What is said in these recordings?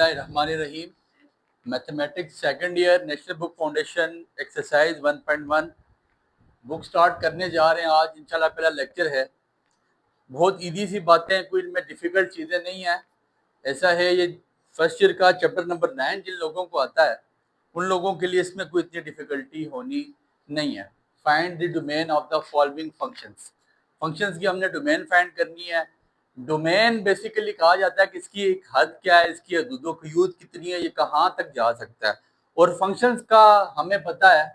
बिस्मिल्लाहिर्रहमानिर्रहीम। Mathematics second year national book foundation exercise 1.1 book start करने जा रहे हैं। आज इंशाल्लाह पहला लेक्चर है। बहुत इजी सी बातें, कोई इनमें डिफ़िकल्ट चीज़ें नहीं हैं। ऐसा है, ये फर्स्ट ईयर का चैप्टर नंबर 9 जिन लोगों को आता है उन लोगों के लिए इसमें कोई इतनी डिफ़िकल्टी होनी नहीं है। Find the domain of the following functions. Functions की हमने डोमेन फाइंड करनी है। डोमेन बेसिकली कहा जाता है कि इसकी एक हद क्या है, इसकी हदूद कितनी है, ये कहाँ तक जा सकता है। और फंक्शंस का हमें पता है,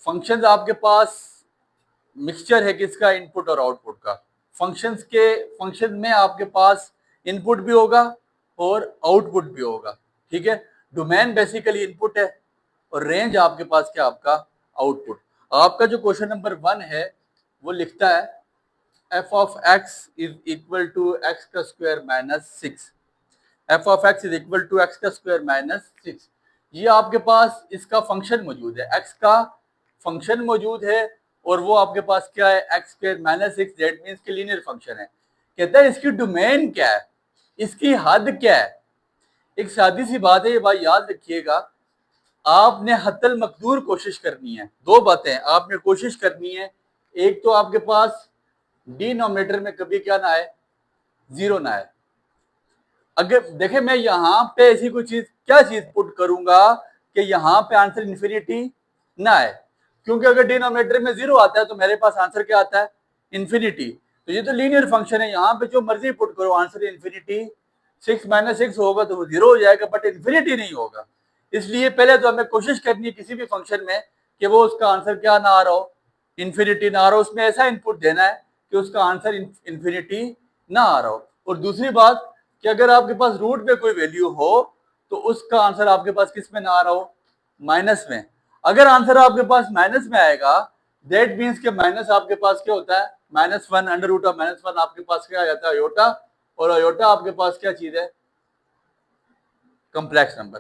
फंक्शंस आपके पास मिक्सचर है किसका, इनपुट और आउटपुट का। फंक्शन में आपके पास इनपुट भी होगा और आउटपुट भी होगा, ठीक है। डोमेन बेसिकली इनपुट है और रेंज आपके पास क्या, आपका आउटपुट। आपका जो क्वेश्चन नंबर 1 है वो लिखता है f of x is equal to x का square minus 6। f of x is equal to x का स्क्वायर माइनस 6। ये आपके पास इसका फंक्शन मौजूद है, x का फंक्शन मौजूद है और वो आपके पास क्या है, x square minus 6। That means कि लीनियर फंक्शन है। कहता है इसकी डोमेन क्या है, इसकी हद क्या है। एक सादी सी बात है, ये बात याद रखिएगा। आपने हत्तल मकदूर कोशिश करनी है। दो बातें आपने कोशिश करनी है, एक तो आपके पास डिनोमिनेटर में कभी क्या ना आए, जीरो ना आए। अगर देखें मैं यहां पे ऐसी कोई चीज, क्या चीज पुट करूंगा कि यहां पे आंसर इन्फिनिटी ना आए, क्योंकि अगर डिनोमिनेटर में जीरो आता है तो मेरे पास आंसर क्या आता है, इन्फिनिटी। तो ये तो लीनियर फंक्शन है, यहाँ पे जो मर्जी पुट करो आंसर इन्फिनिटी। 6 माइनस 6 होगा तो वो जीरो हो जाएगा, बट इन्फिनिटी नहीं होगा। इसलिए पहले तो हमें कोशिश करनी है किसी भी फंक्शन में कि वो उसका आंसर क्या ना आ रहा हो, इन्फिनिटी ना आ रहा हो। उसमें ऐसा इनपुट देना है कि उसका आंसर इन्फिनिटी ना आ रहा हो। और दूसरी बात कि अगर आपके पास रूट में कोई वैल्यू हो तो उसका आंसर आपके पास किस में ना आ रहा हो, माइनस में। अगर आंसर आपके पास माइनस में आएगा, दैट मीन्स कि माइनस आपके पास क्या होता है, -1 अंडर रूट ऑफ -1 आपके पास क्या आ जाता है, अयोटा। और अयोटा आपके पास क्या चीज है, कम्प्लेक्स नंबर।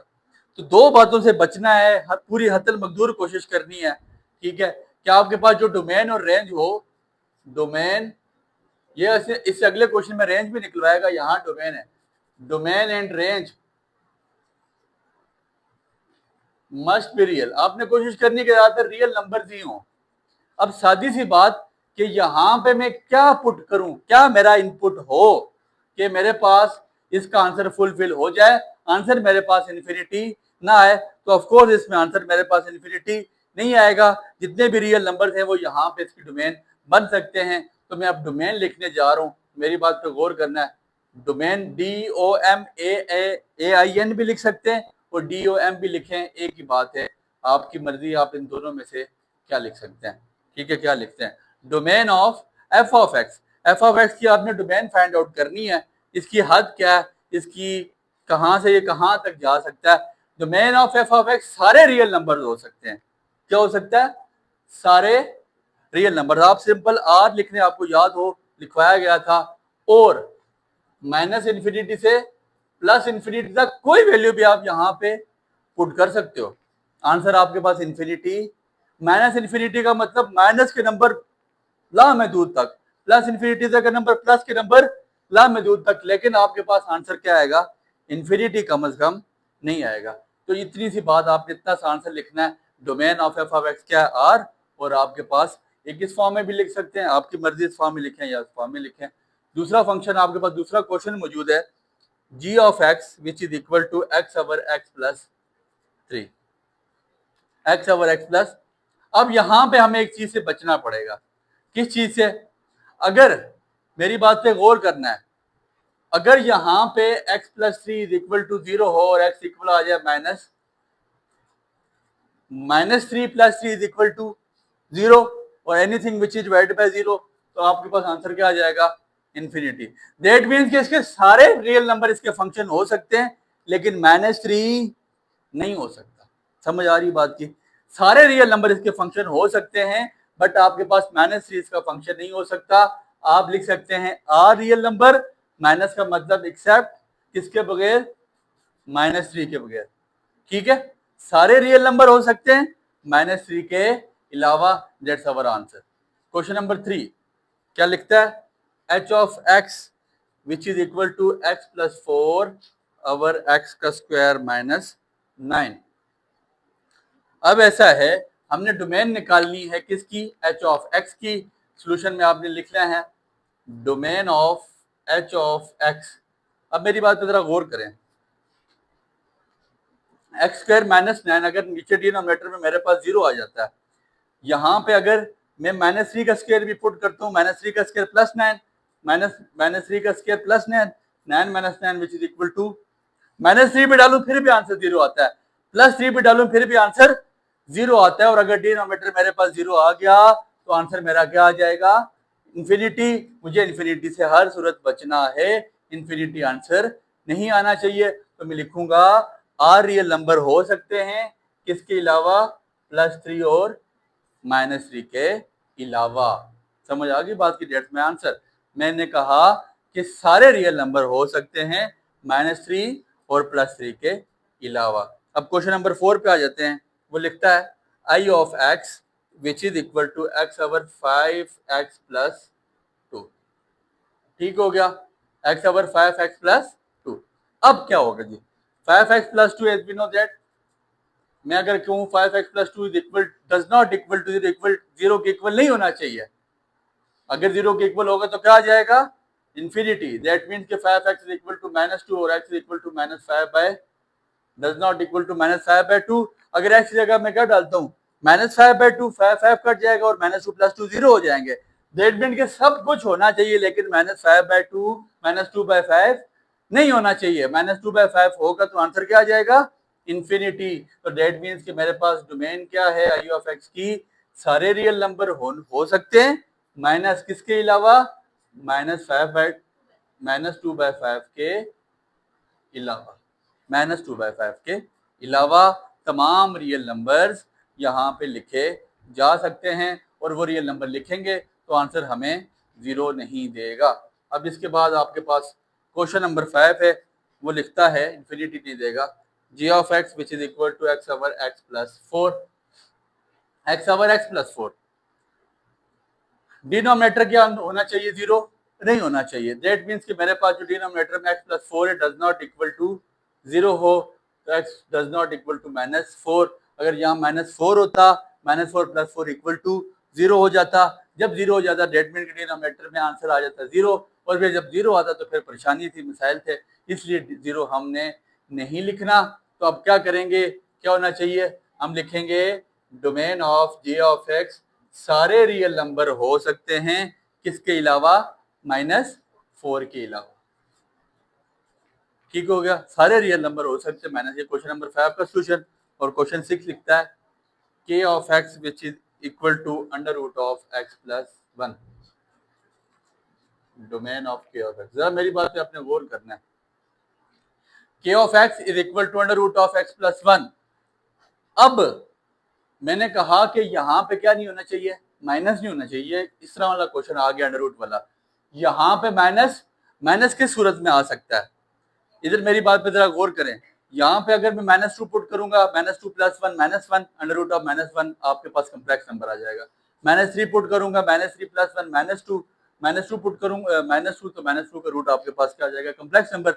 तो दो बातों से बचना है, पूरी हतल मकदूर कोशिश करनी है, ठीक है। क्या आपके पास जो डोमेन और रेंज हो, डोमेन, ये इससे अगले क्वेश्चन में रेंज भी निकलवाएगा, यहां डोमेन है। Domain and range must be real. आपने कोशिश करनी है कि ज्यादातर रियल नंबर ही हो। अब सादी सी बात कि यहां पे मैं क्या पुट करूं, क्या मेरा इनपुट हो कि मेरे पास इसका आंसर फुलफिल हो जाए, आंसर मेरे पास इन्फिनिटी ना आए। तो ऑफ कोर्स इसमें आंसर मेरे पास इन्फिनिटी नहीं आएगा। जितने भी रियल नंबर हैं वो यहाँ पे इसकी डोमेन बन सकते हैं। तो मैं अब डोमेन लिखने जा रहा हूँ, मेरी बात पे गौर करना है। डोमेन DOMAIN भी लिख सकते हैं और DOM भी लिखें, एक ही बात है। आपकी मर्जी, आप इन दोनों में से क्या लिख सकते हैं, ठीक है। क्या लिखते हैं, domain of f of x। f of x की आपने डोमेन फाइंड आउट करनी है, इसकी हद क्या है, इसकी कहां से ये कहां तक जा सकता है। Domain of f of x सारे रियल नंबर हो सकते हैं। क्या हो सकता है, सारे रियल नंबर। आप सिंपल r लिखने, आपको याद हो लिखवाया गया था। और माइनस इन्फिनिटी से प्लस इन्फिनिटी तक कोई वैल्यू भी आप यहाँ पे पुट कर सकते हो। आंसर आपके पास इन्फिनिटी, माइनस इन्फिनिटी का मतलब माइनस के नंबर लामहदूद तक, प्लस इन्फिनिटी तक का नंबर प्लस के नंबर लामहदूद तक। लेकिन आपके पास आंसर क्या आएगा, इन्फिनिटी कम से कम नहीं आएगा। तो इतनी सी बात, आपने इतना सा आंसर लिखना है। Domain of f of x क्या है, r। और आपके पास एक इस फॉर्म में भी लिख सकते हैं, आपकी मर्जी, इस फॉर्म में लिखें या इस फॉर्म में लिखें। दूसरा फंक्शन आपके पास, दूसरा क्वेश्चन मौजूद है, g of x which is equal to x over x plus 3, x over x plus. अब यहां पे हमें एक चीज से बचना पड़ेगा। किस चीज से, अगर मेरी बात पे गौर करना है, अगर यहां पे x plus 3 is equal to 0 हो और x इक्वल आ जाए -3 प्लस 3 इज इक्वल टू 0 और anything which is divided by 0, तो आपके पास आंसर क्या आ जाएगा, इन्फिनिटी। दैट मीन्स कि इसके सारे रियल नंबर इसके फंक्शन हो सकते हैं, लेकिन -3 नहीं हो सकता। समझ आ रही बात की, सारे रियल नंबर इसके फंक्शन हो सकते हैं, बट आपके पास -3 इसका फंक्शन नहीं हो सकता। आप लिख सकते हैं आर रियल नंबर, माइनस का मतलब एक्सेप्ट किसके बगैर, -3 के बगैर, ठीक है। सारे रियल नंबर हो सकते हैं -3 के अलावा। That's our answer. Question number 3 क्या लिखता है, h of x which is equal to x plus 4 over X का स्क्वायर माइनस 9। अब ऐसा है, हमने डोमेन निकालनी है किसकी, एच ऑफ एक्स की। सोल्यूशन में आपने लिखना है domain of H of X. अब मेरी बात पे जरा गौर करें, एक्स स्क्वायर माइनस 9 अगर नीचे डिनोमिनेटर में मेरे पास 0 आ जाता है, यहाँ पे अगर मैं माइनस 3 का स्क्वायर भी पुट करता हूँ, माइनस 3 का स्क्वायर प्लस 9, माइनस 3 का square plus 9, 9 minus 9 which is equal to, minus 3 भी डालूं फिर भी आंसर 0 आता है, प्लस 3 भी डालूं फिर भी आंसर 0 आता है। और अगर डिनोमिनेटर मेरे पास 0 आ गया तो आंसर मेरा क्या आ जाएगा, इंफिनिटी। मुझे इंफिनिटी से हर सूरत बचना है, इंफिनिटी आंसर नहीं आना चाहिए। तो मैं लिखूंगा आर रियल नंबर हो सकते हैं किसके अलावा, प्लस 3 और माइनस 3 के अलावा। समझ आ गई बात की डेट में आंसर। मैंने कहा कि सारे रियल नंबर हो सकते हैं माइनस 3 और प्लस 3 के अलावा। अब क्वेश्चन नंबर 4 पे आ जाते हैं। वो लिखता है i of x which is equal to x over 5x plus 2। ठीक हो गया, x ओवर 5x प्लस 2। अब क्या होगा जी, 5x plus 2 as we know that, मैं अगर कहूँ 5x plus 2 is equal does not equal to 0, equal 0 के इक्वल नहीं होना चाहिए। अगर 0 के इक्वल होगा तो क्या आ जाएगा, इंफिनिटी। दैट मीन्स कि 5x is equal to minus 2 और x is equal to minus 5 by, does not equal to minus 5 by 2। अगर x की जगह मैं क्या डालता हूँ, माइनस 5 बाय 2, 5 कट जाएगा और माइनस 2 प्लस 2 0 हो जाएंगे। दैट मीन्स कि सब कुछ होना चाहिए लेकिन माइनस 5 बाय 2 माइनस 2 बाय 5 नहीं होना चाहिए। माइनस 2 बाय 5 होगा तो आंसर क्या आ जाएगा, इंफिनिटी। तो दैट मीन्स कि मेरे पास डोमेन क्या है आई ऑफ एक्स की, सारे रियल नंबर हो सकते हैं माइनस किसके अलावा, माइनस 5 बाय माइनस 2 बाय 5 के अलावा, माइनस 2 बाय 5 के अलावा तमाम रियल नंबर्स यहाँ पे लिखे जा सकते हैं। और वो रियल नंबर लिखेंगे तो आंसर हमें 0 नहीं देगा। अब इसके बाद आपके पास क्वेश्चन नंबर 5 है, वो लिखता है इंफिनिटी नहीं देगा, g of x which is equal to x over x plus 4, x over x plus 4। Denominator क्या होना चाहिए, 0 नहीं होना चाहिए। दैट मीन्स कि मेरे पास जो डिनोमिनेटर में x प्लस 4 है डज नॉट इक्वल टू 0 हो, तो x does not equal to minus 4। अगर यहाँ माइनस 4 होता, माइनस 4 प्लस 4 इक्वल टू 0 हो जाता। जब 0 हो जाता डेट मीन के डिनोमिनेटर में आंसर आ जाता 0, और फिर जब 0 आता तो फिर परेशानी थी, मिसाइल थे, इसलिए 0 हमने नहीं लिखना। तो अब क्या करेंगे, क्या होना चाहिए, हम लिखेंगे domain of J of x सारे रियल नंबर हो सकते हैं किसके अलावा, माइनस 4 के अलावा। ठीक हो गया, सारे रियल नंबर हो सकते हैं माइनस। ये क्वेश्चन नंबर 5 का सोल्यूशन। और क्वेश्चन 6 लिखता है K of x which is equal to under root of X plus 1, domain of K of X. जरा मेरी बात पे आपने गौर करना है, K of X is equal to under root of X plus 1। अब मैंने कहा कि यहाँ पे क्या नहीं होना चाहिए, माइनस नहीं होना चाहिए। इस तरह वाला क्वेश्चन आ गया अंडर रूट वाला, यहाँ पे माइनस, माइनस किस सूरत में आ सकता है, इधर मेरी बात पे जरा गौर करें। यहाँ पे अगर मैं माइनस 2 पुट करूंगा, minus 2 plus 1 minus 1 under root of minus 1 आपके पास कम्प्लेक्स नंबर आ जाएगा। माइनस 3 पुट करूंगा, minus 3 plus 1 minus 2, minus 2 put करूंगा माइनस 2, तो माइनस 2 का रूट आपके पास क्या आ जाएगा, कम्प्लेक्स नंबर।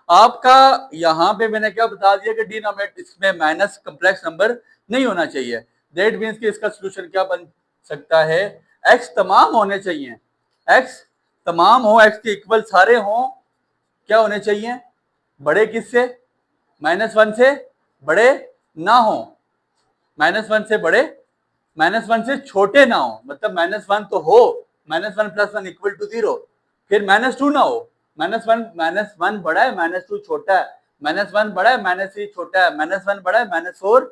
आपका यहाँ पे मैंने क्या बता दिया कि डिनोमिनेटर इसमें माइनस कम्प्लेक्स नंबर नहीं होना चाहिए। दैट मीन्स कि इसका सोल्यूशन क्या बन सकता है, एक्स तमाम होने चाहिए, एक्स तमाम हो, एक्स के इक्वल सारे हों, क्या होने चाहिए, बड़े किससे, माइनस 1 से बड़े ना हो, माइनस 1 से बड़े, माइनस 1 से छोटे ना हो। मतलब माइनस 1 तो हो, माइनस 1 प्लस 1 इक्वल टू 0, फिर माइनस 2 ना हो। माइनस 1 बड़ा है, माइनस 2 छोटा है, माइनस 1 बड़ा है, माइनस 3 छोटा है, माइनस 1 बड़ा है, माइनस 4।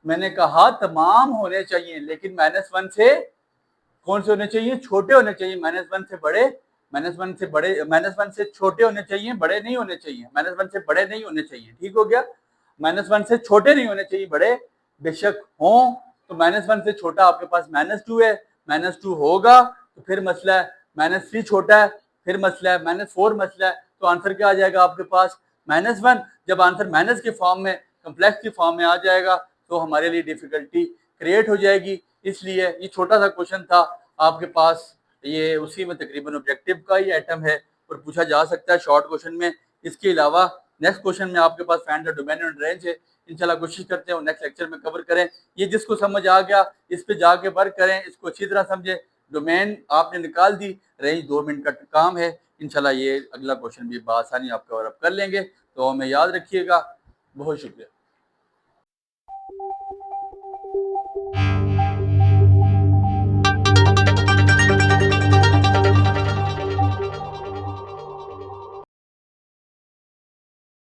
मैंने कहा तमाम होने चाहिए, लेकिन माइनस 1 से कौन से होने चाहिए, छोटे होने चाहिए। माइनस 1 से बड़े, माइनस 1 से बड़े, माइनस 1 से छोटे होने चाहिए, बड़े नहीं होने चाहिए। माइनस 1 से बड़े नहीं होने चाहिए, ठीक हो गया। माइनस 1 से छोटे नहीं होने चाहिए, बड़े बेशक हों। तो माइनस 1 से छोटा आपके पास माइनस 2 है, माइनस 2 होगा तो फिर मसला है, माइनस 3 छोटा है फिर मसला है, माइनस 4 मसला है। तो आंसर क्या आ जाएगा आपके पास, माइनस 1। जब आंसर माइनस के फॉर्म में, कम्प्लेक्स की फॉर्म में आ जाएगा तो हमारे लिए डिफिकल्टी क्रिएट हो जाएगी। इसलिए ये छोटा सा क्वेश्चन था आपके पास, ये उसी में तकरीबन ऑब्जेक्टिव का ही आइटम है और पूछा जा सकता है शॉर्ट क्वेश्चन में। इसके अलावा नेक्स्ट क्वेश्चन में आपके पास find the domain and range है। इंशाल्लाह कोशिश करते हैं नेक्स्ट लेक्चर में कवर करें। ये जिसको समझ आ गया इस पे जाके वर्क करें, इसको अच्छी तरह समझे। डोमेन आपने निकाल दी, रेंज 2 मिनट का काम है। इंशाल्लाह ये अगला क्वेश्चन भी बआसानी आप कवर अप कर लेंगे। तो हमें याद रखिएगा। बहुत शुक्रिया।